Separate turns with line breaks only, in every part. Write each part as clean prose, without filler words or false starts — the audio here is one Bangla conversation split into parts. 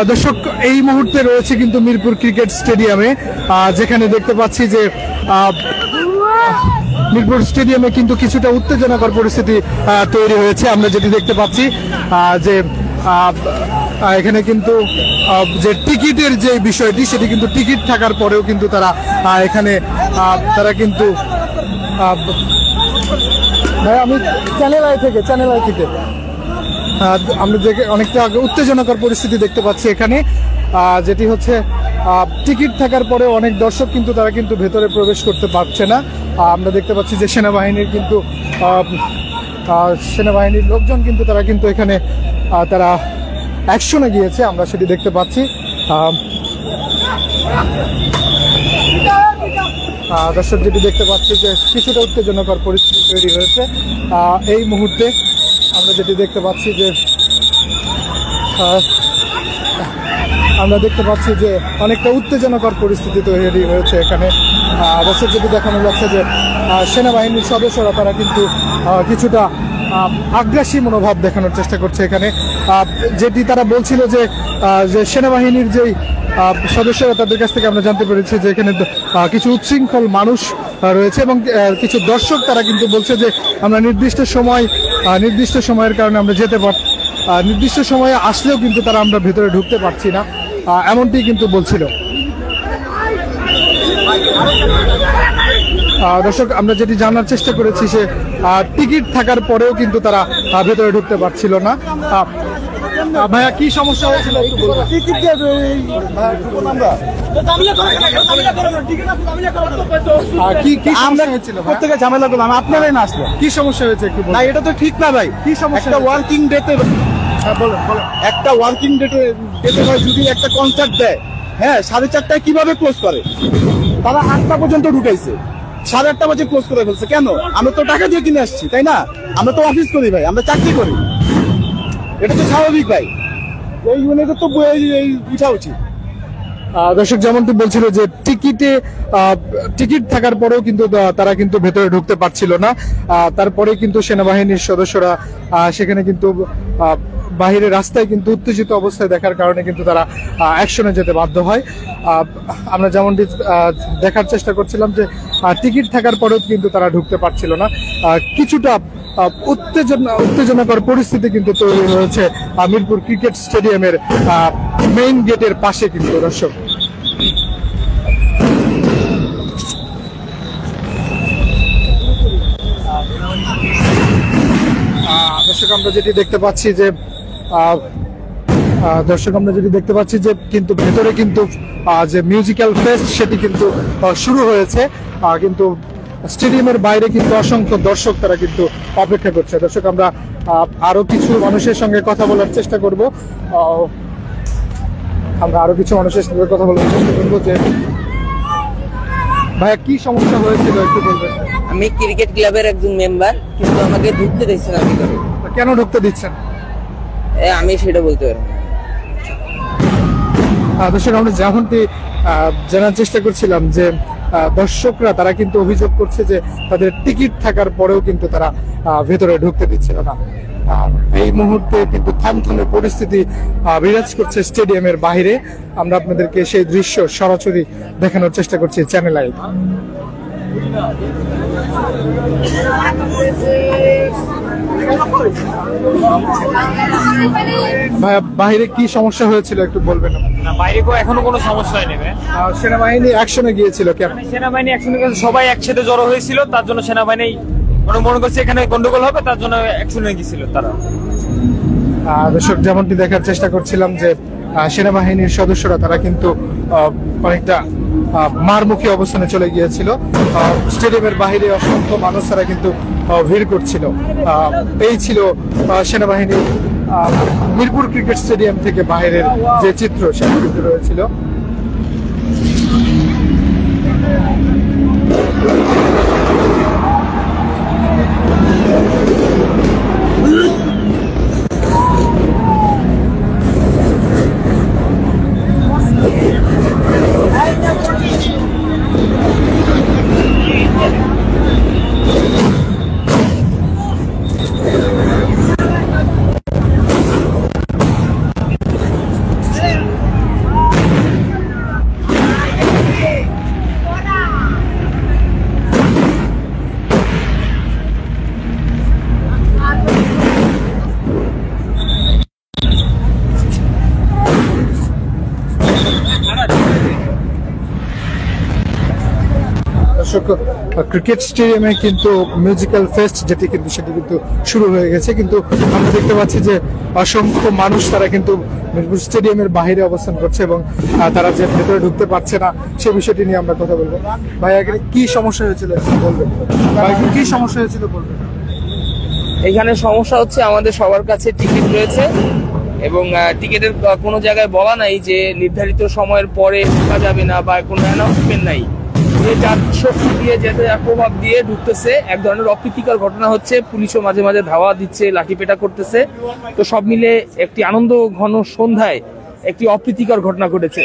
দর্শক এই মুহূর্তে রয়েছে কিন্তু মিরপুর ক্রিকেট স্টেডিয়ামে, যেখানে দেখতে পাচ্ছি যে মিরপুর স্টেডিয়ামে কিন্তু কিছুটা উত্তেজনাকর পরিস্থিতি তৈরি হয়েছে। আমরা যেটি দেখতে পাচ্ছি যে এখানে কিন্তু যে টিকিটের যে বিষয়টি সেটি কিন্তু টিকিট থাকার পরেও কিন্তু তারা এখানে তারা কিন্তু আমি চ্যানেল আই থেকে আমরা অনেকটা উত্তেজনাকর পরিস্থিতি দেখতে পাচ্ছি এখানে, যেটি হচ্ছে টিকিট থাকার পরে অনেক দর্শক কিন্তু তারা কিন্তু ভেতরে প্রবেশ করতে পারছে না। আমরা দেখতে পাচ্ছি যে সেনাবাহিনীর লোকজন কিন্তু তারা কিন্তু এখানে তারা অ্যাকশনে গিয়েছে, আমরা সেটি দেখতে পাচ্ছি। দর্শক যেটি দেখতে পাচ্ছি যে কিছুটা উত্তেজনাকর পরিস্থিতি তৈরি হয়েছে এই মুহূর্তে। আমরা যেটি দেখতে পাচ্ছি যে অনেকটা উত্তেজনাকর পরিস্থিতি তৈরি হয়েছে এখানে। দর্শক যেটি দেখানো যাচ্ছে যে সেনাবাহিনীর সদস্যরা তারা কিন্তু কিছুটা আগ্রাসী মনোভাব দেখানোর চেষ্টা করছে এখানে। যেটি তারা বলছিল যে সেনাবাহিনীর যেই সদস্যরা তাদের কাছ থেকে আমরা জানতে পেরেছি যে এখানে কিছু উচ্ছৃঙ্খল মানুষ রয়েছে এবং কিছু দর্শক তারা কিন্তু বলছে যে আমরা নির্দিষ্ট সময়ের কারণে আমরা নির্দিষ্ট সময়ে আসলেও কিন্তু তারা আমরা ভেতরে ঢুকতে পারছি না, এমনটি কিন্তু বলছিল। দর্শক আমরা যেটি জানার চেষ্টা করেছি সে টিকিট থাকার পরেও কিন্তু তারা ভেতরে ঢুকতে পারছিল না। ভাইয়া কি সমস্যা হয়েছিল?
প্রত্যেকে ঝামেলা করলাম, আপনারাই না আসলো।
কি সমস্যা হয়েছে একটু
না, এটা তো ঠিক না ভাই।
কি সমস্যা?
একটা ওয়ার্কিং ডেতে একটা ওয়ার্কিং ডেতে যদি একটা কনসার্ট দেয়, হ্যাঁ 4:30টায় কিভাবে ক্লোজ করে? তারা 8টা পর্যন্ত ঢুকাইছে, 8:30 বাজে ক্লোজ করে ফেলছে। কেন? আমরা তো টাকা দিয়ে কিনে আসছি, তাই না? আমরা তো অফিস করি ভাই, আমরা চাকরি করি, এটা তো স্বাভাবিক ভাই। এই ইউনিটের তো বুঝা উচিত।
দর্শক যেমনটি বলছিল যে টিকিট থাকার পরেও কিন্তু তারা কিন্তু ভেতরে ঢুকতে পারছিল না। তারপরে কিন্তু সেনাবাহিনীর সদস্যরা সেখানে কিন্তু বাহিরে রাস্তায় কিন্তু উত্তেজিত অবস্থায় দেখার কারণে কিন্তু তারা অ্যাকশনে যেতে বাধ্য হয়। আমরা যেমনটি দেখার চেষ্টা করছিলাম যে টিকিট থাকার পরেও কিন্তু তারা ঢুকতে পারছিল না। কিছুটা উত্তেজনাকর পরিস্থিতি কিন্তু তৈরি হয়েছে মিরপুর ক্রিকেট স্টেডিয়ামের মেইন গেটের পাশে কিন্তু। দর্শক আমরা যেটি দেখতে পাচ্ছি যে কিন্তু ভেতরে কিন্তু যে মিউজিক্যাল ফেস্ট সেটি কিন্তু শুরু হয়েছে, কিন্তু স্টেডিয়ামের বাইরে কিন্তু অসংখ্য দর্শক তারা কিন্তু অপেক্ষা করছে। দর্শক আমরা আরো কিছু মানুষের সঙ্গে কথা বলার চেষ্টা করব যে ভাইয়া কি সমস্যা হয়েছিল একটু বলবেন?
আমি ক্রিকেট ক্লাবের একজন মেম্বার, কিন্তু আমাকে ঢুকতে দিচ্ছে না ভিতরে।
কেন ঢুকতে দিচ্ছেন?
আমি সেটা বলতে পারবো না।
দর্শক আমরা যেমনটি জানার চেষ্টা করছিলাম যে দর্শকরা তারা কিন্তু অভিযোগ করছে যে তাদের টিকিট থাকার পরেও কিন্তু তারা ভেতরে ঢুকতে দিচ্ছিল না। এই মুহূর্তে কিন্তু থমথমে পরিস্থিতি বিরাজ করছে স্টেডিয়ামের বাইরে। আমরা আপনাদেরকে সেই দৃশ্য সরাসরি দেখানোর চেষ্টা করছি চ্যানেল আই। বাইরে কি সমস্যা হয়েছিল একটু বলবেন?
না, বাইরে এখনো কোনো সমস্যা হয়নি।
সেনাবাহিনী অ্যাকশনে গিয়েছিল কেন?
সেনাবাহিনী অ্যাকশনে গিয়েছে, সবাই একসাথে জড়ো হয়েছিল, তার জন্য সেনাবাহিনী মনে করছে এখানে গন্ডগোল হবে, তার জন্য অ্যাকশনে গিয়েছিল তারা।
দর্শক যেমনটি দেখার চেষ্টা করছিলাম যে সেনাবাহিনীর সদস্যরা তারা কিন্তু অনেকটা মারমুখী অবস্থানে চলে গিয়েছিল। স্টেডিয়ামের বাইরে অসংখ্য মানুষ তারা কিন্তু ভিড় করছিল। এই ছিল সেনাবাহিনীর মিরপুর ক্রিকেট স্টেডিয়াম থেকে বাইরের যে চিত্র সেটা কিন্তু রয়েছিল। দর্শক ক্রিকেট স্টেডিয়ামে কিন্তু মিউজিক্যাল ফেস্ট যেটি কিন্তু সেটি কিন্তু শুরু হয়ে গেছে, কিন্তু আমরা দেখতে পাচ্ছি যে অসংখ্য মানুষ তারা কিন্তু মিরপুর স্টেডিয়ামের বাইরে অবস্থান করছে এবং তারা যে ভেতরে ঢুকতে পারছে না সে বিষয়টি নিয়ে আমরা কথা বলবো। ভাই এখানে কি সমস্যা হয়েছিল একটু বলবেন? ভাই কি সমস্যা হয়েছিল বলবেন?
এখানে সমস্যা হচ্ছে আমাদের সবার কাছে টিকিট রয়েছে এবং টিকিটের কোনো জায়গায় বলা নাই যে নির্ধারিত সময়ের পরে ঢোকা যাবে না বা কোনো অ্যানাউন্সমেন্ট নাই। যে যার শক্তি দিয়ে যেতে প্রভাব দিয়ে ঢুকতেছে, এক ধরনের অপ্রীতিকর ঘটনা হচ্ছে। পুলিশও মাঝে মাঝে ধাওয়া দিচ্ছে, লাঠিপেটা করতেছে। তো সব মিলে একটি আনন্দ ঘন সন্ধ্যায় একটি অপ্রীতিকর ঘটনা ঘটেছে।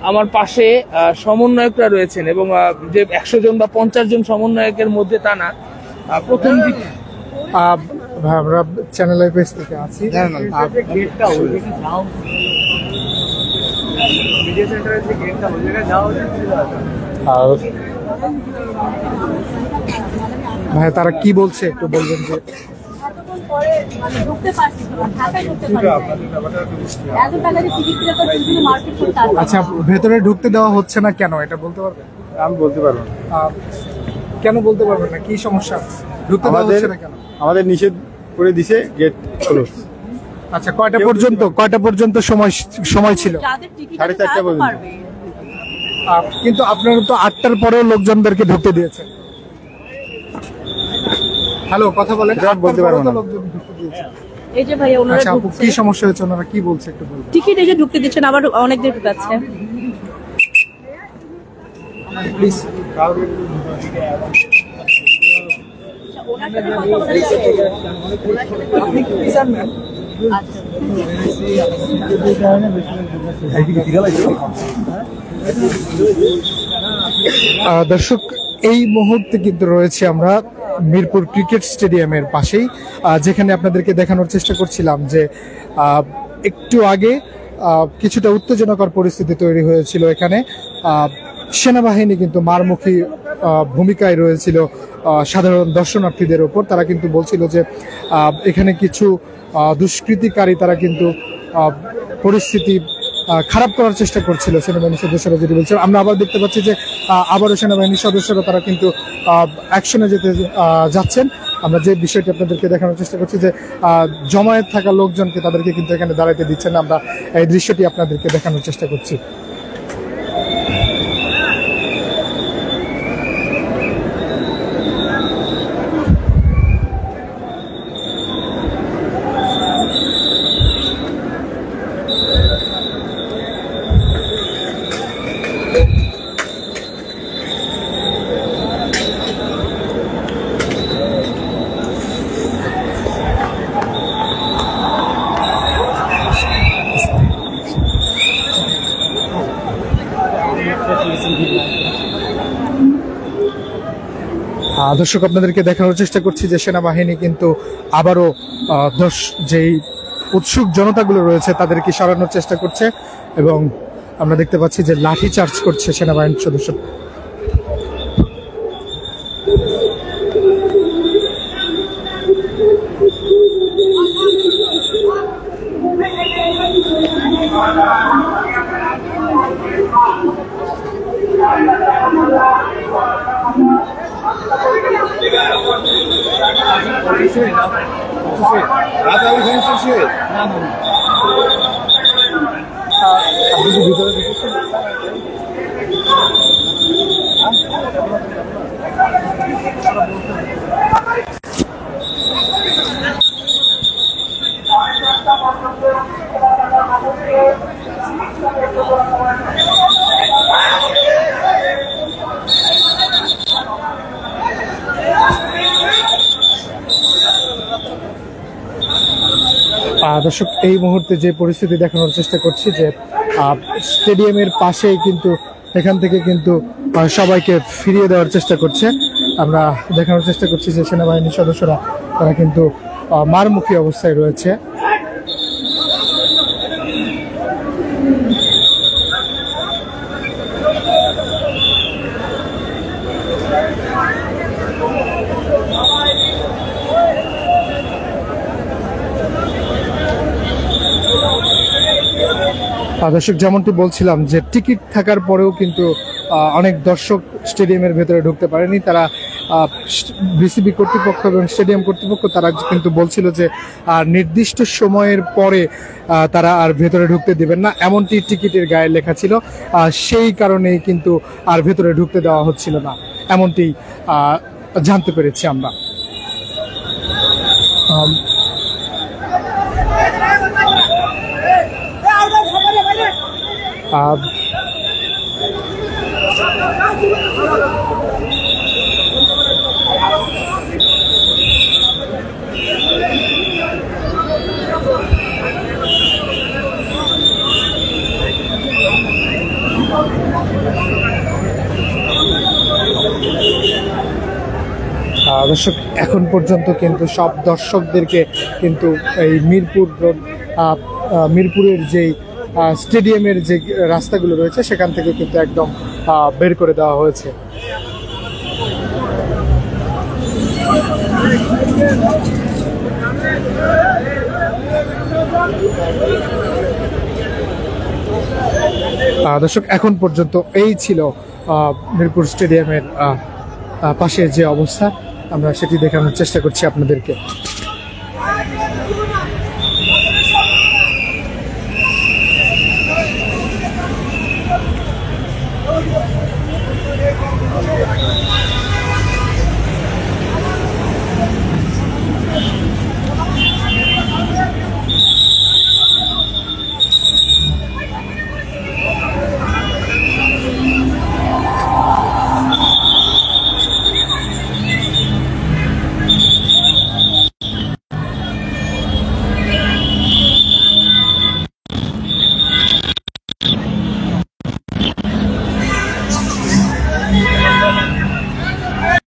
আমার পাশে সমন্বয়করা রয়েছেন এবং যে 100 জন বা 50 জন সমন্বয়কের মধ্যে তা না, প্রথম দিক
আমরা চ্যানেল পেজ থেকে আছি। ভাই তারা কি বলছে একটু বলবেন? যে আচ্ছা, ভেতরে ঢুকতে দেওয়া হচ্ছে না কেন, এটা বলতে পারবেন?
আমি বলতে পারবো না।
কেন বলতে পারবেন না? কি সমস্যা? ঢুকতে দেওয়া হচ্ছে না কেন?
আমাদের নিষেধ করে দিছে, গেট ক্লোজ।
আচ্ছা, কয়টা পর্যন্ত সময় ছিল?
4:30 পর্যন্ত।
কিন্তু আপনারা তো 8টার পরেও লোকজনদেরকে ঢুকতে দিয়েছেন। হ্যালো, কথা বলেন।
বলতে পারবো না।
লোকজন ঢুকতে দিয়েছেন।
এই যে ভাইয়া ওনারা
আচ্ছা আপু,
ঢুকছে,
কি সমস্যা হয়েছে? ওনারা কি বলছে একটু বলুন।
টিকিট এই যে ঢুকতে দিচ্ছেন, আবার অনেক দেরি ঢুকাচ্ছে।
প্লিজ। আপনি কি বিচার নেন? দর্শক, এই মুহূর্তে কিন্তু রয়েছে আমরা মিরপুর ক্রিকেট স্টেডিয়ামের পাশেই, যেখানে আপনাদেরকে দেখানোর চেষ্টা করছিলাম যে একটু আগে কিছুটা উত্তেজনাকর পরিস্থিতি তৈরি হয়েছিল এখানে। সেনাবাহিনী কিন্তু মারমুখী ভূমিকায় রয়েছিল সাধারণ দর্শনার্থীদের ওপর। তারা কিন্তু বলছিল যে এখানে কিছু দুষ্কৃতিকারী তারা কিন্তু পরিস্থিতি খারাপ করার চেষ্টা করছিল সেনাবাহিনীর সদস্যরা, যেটি বলছে। আমরা আবার দেখতে পাচ্ছি যে আবারও সেনাবাহিনীর সদস্যরা তারা কিন্তু অ্যাকশনে যেতে যাচ্ছেন। আমরা যে বিষয়টি আপনাদেরকে দেখানোর চেষ্টা করছি যে জমায়েত থাকা লোকজনকে তাদেরকে কিন্তু এখানে দাঁড়াতে দিচ্ছেন না। আমরা এই দৃশ্যটি আপনাদেরকে দেখানোর চেষ্টা করছি। দর্শক, আপনাদেরকে দেখানোর চেষ্টা করছি যে সেনাবাহিনী কিন্তু আবারও যেই উৎসুক জনতাগুলো রয়েছে তাদেরকে সরানোর চেষ্টা করছে এবং আমরা দেখতে পাচ্ছি যে লাঠি চার্জ করছে সেনাবাহিনীর সদস্য। দর্শক, এই মুহূর্তে যে পরিস্থিতি দেখানোর চেষ্টা করছি যে স্টেডিয়ামের পাশেই কিন্তু এখান থেকে কিন্তু সবাইকে ফিরিয়ে দেওয়ার চেষ্টা করছে। আমরা দেখানোর চেষ্টা করছি যে সেনাবাহিনীর সদস্যরা তারা কিন্তু মারমুখী অবস্থায় রয়েছে। দর্শক, যেমনটি বলছিলাম যে টিকিট থাকার পরেও কিন্তু অনেক দর্শক স্টেডিয়ামের ভেতরে ঢুকতে পারেনি। তারা বিসিবি কর্তৃপক্ষ এবং স্টেডিয়াম কর্তৃপক্ষ তারা কিন্তু বলছিল যে নির্দিষ্ট সময়ের পরে তারা আর ভেতরে ঢুকতে দেবেন না, এমনটি টিকিটের গায়ে লেখা ছিল। সেই কারণেই কিন্তু আর ভেতরে ঢুকতে দেওয়া হচ্ছিল না, এমনটি জানতে পেরেছি আমরা। দর্শক, এখন পর্যন্ত কিন্তু সব দর্শকদেরকে কিন্তু এই মিরপুরের যেই স্টেডিয়ামের যে রাস্তাগুলো রয়েছে সেখান থেকে কিন্তু একদম বের করে দেওয়া হয়েছে। দর্শক, এখন পর্যন্ত এই ছিল মিরপুর স্টেডিয়ামের পাশের যে অবস্থা, আমরা সেটি দেখানোর চেষ্টা করছি আপনাদেরকে।